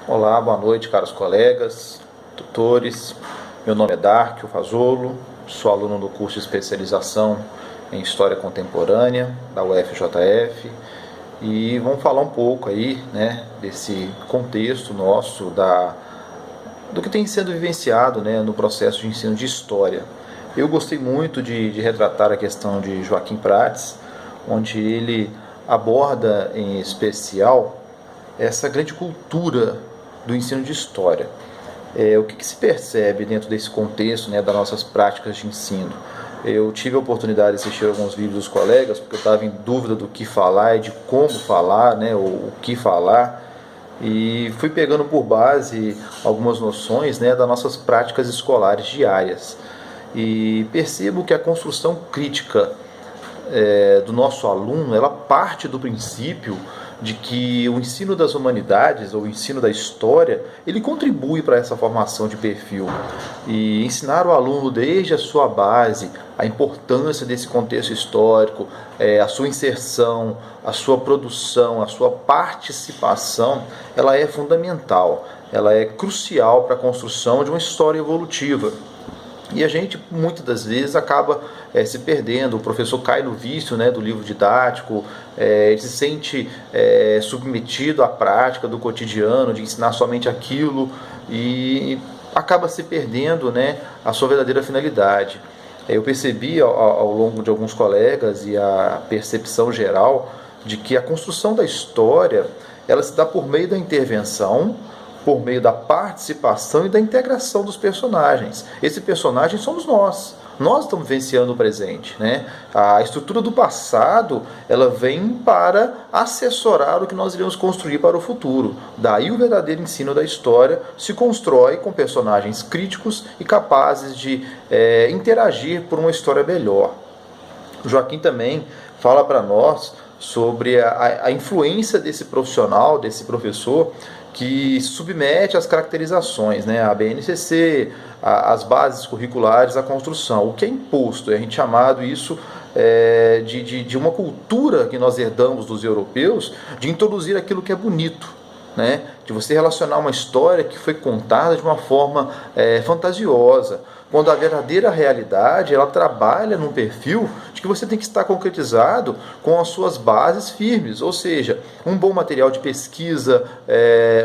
Olá, boa noite, caros colegas, tutores. Meu nome é Darcio Fazolo, sou aluno do curso de especialização em História Contemporânea da UFJF e vamos falar um pouco aí, desse contexto nosso do que tem sendo vivenciado, no processo de ensino de História. Eu gostei muito de retratar a questão de Joaquim Prates, onde ele aborda em especial essa grande cultura do ensino de História. O que se percebe dentro desse contexto, das nossas práticas de ensino? Eu tive a oportunidade de assistir alguns vídeos dos colegas, porque eu estava em dúvida do que falar e de como falar, ou o que falar, e fui pegando por base algumas noções das nossas práticas escolares diárias. E percebo que a construção crítica do nosso aluno, ela parte do princípio de que o ensino das humanidades, ou o ensino da história, ele contribui para essa formação de perfil. E ensinar o aluno desde a sua base, a importância desse contexto histórico, a sua inserção, a sua produção, a sua participação, ela é fundamental, ela é crucial para a construção de uma história evolutiva. E a gente, muitas das vezes, acaba se perdendo. O professor cai no vício do livro didático, ele se sente submetido à prática do cotidiano, de ensinar somente aquilo, e acaba se perdendo a sua verdadeira finalidade. Eu percebi ao longo de alguns colegas e a percepção geral de que a construção da história ela se dá por meio da intervenção, por meio da participação e da integração dos personagens. Esse personagem somos nós. Nós estamos vivenciando o presente. A estrutura do passado ela vem para assessorar o que nós iremos construir para o futuro. Daí o verdadeiro ensino da história se constrói com personagens críticos e capazes de interagir por uma história melhor. O Joaquim também fala para nós sobre a influência desse profissional, desse professor, que submete às caracterizações, a BNCC, as bases curriculares, a construção. O que é imposto? A gente chamado isso de uma cultura que nós herdamos dos europeus, de introduzir aquilo que é bonito, de você relacionar uma história que foi contada de uma forma fantasiosa, quando a verdadeira realidade ela trabalha num perfil de que você tem que estar concretizado com as suas bases firmes, ou seja, um bom material de pesquisa,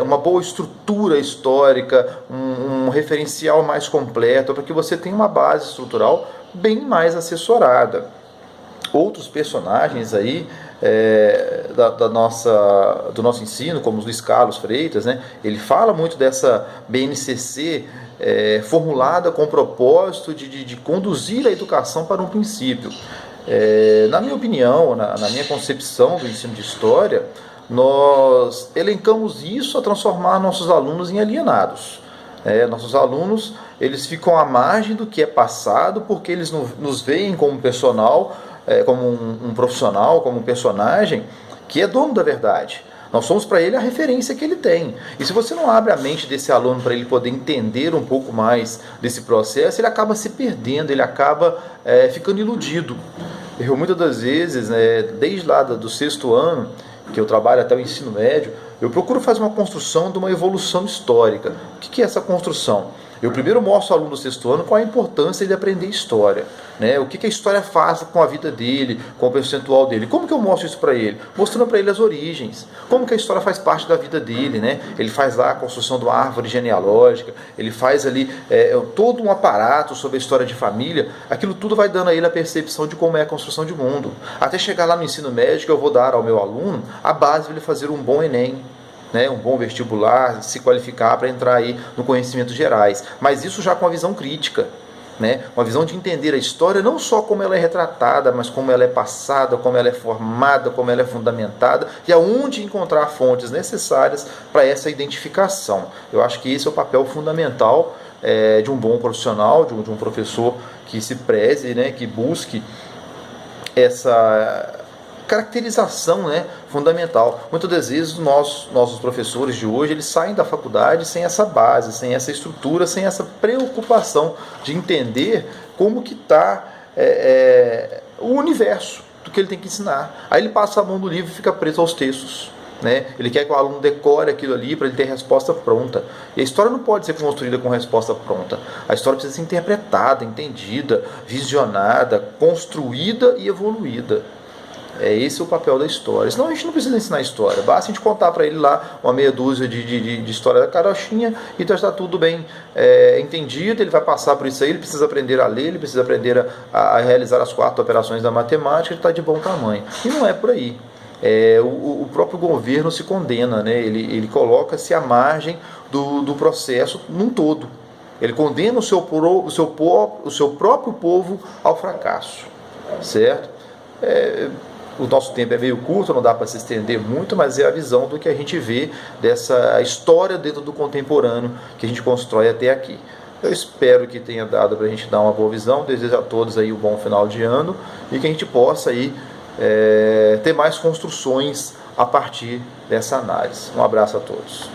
uma boa estrutura histórica, um referencial mais completo, para que você tenha uma base estrutural bem mais assessorada. Outros personagens aí do nosso ensino, como o Luiz Carlos Freitas, ele fala muito dessa BNCC formulada com o propósito de conduzir a educação para um princípio. Na minha opinião, na minha concepção do ensino de história, nós elencamos isso a transformar nossos alunos em alienados. Nossos alunos eles ficam à margem do que é passado porque eles nos veem como personal, como um profissional, como um personagem que é dono da verdade. Nós somos para ele a referência que ele tem. E se você não abre a mente desse aluno para ele poder entender um pouco mais desse processo, ele acaba se perdendo, ele acaba ficando iludido. Eu muitas das vezes, desde lá do 6º ano, que eu trabalho até o ensino médio, eu procuro fazer uma construção de uma evolução histórica. O que é essa construção? Eu primeiro mostro ao aluno do 6º ano qual a importância de aprender história. O que a história faz com a vida dele, com o percentual dele. Como que eu mostro isso para ele? Mostrando para ele as origens. Como que a história faz parte da vida dele. Ele faz lá a construção de uma árvore genealógica, ele faz ali todo um aparato sobre a história de família. Aquilo tudo vai dando a ele a percepção de como é a construção de mundo. Até chegar lá no ensino médio, eu vou dar ao meu aluno a base para ele fazer um bom Enem. Um bom vestibular, se qualificar para entrar aí no conhecimentos gerais. Mas isso já com a visão crítica. Uma visão de entender a história não só como ela é retratada, mas como ela é passada, como ela é formada, como ela é fundamentada e aonde encontrar fontes necessárias para essa identificação. Eu acho que esse é o papel fundamental de um bom profissional, de um professor que se preze, que busque essa caracterização fundamental. Muitas das vezes nossos professores de hoje eles saem da faculdade sem essa base, sem essa estrutura, sem essa preocupação de entender como que está o universo do que ele tem que ensinar. Aí ele passa a mão do livro e fica preso aos textos. né? Ele quer que o aluno decore aquilo ali para ele ter a resposta pronta. E a história não pode ser construída com resposta pronta. A história precisa ser interpretada, entendida, visionada, construída e evoluída. É esse o papel da história. Senão a gente não precisa ensinar história. Basta a gente contar para ele lá uma meia dúzia de história da carochinha e então está tudo bem entendido. Ele vai passar por isso aí. Ele precisa aprender a ler, ele precisa aprender a realizar as 4 operações da matemática. Ele está de bom tamanho. E não é por aí. O próprio governo se condena, né? Ele coloca-se à margem do processo num todo. Ele condena o seu próprio povo ao fracasso, certo? O nosso tempo é meio curto, não dá para se estender muito, mas é a visão do que a gente vê dessa história dentro do contemporâneo que a gente constrói até aqui. Eu espero que tenha dado para a gente dar uma boa visão. Desejo a todos aí um bom final de ano e que a gente possa aí ter mais construções a partir dessa análise. Um abraço a todos.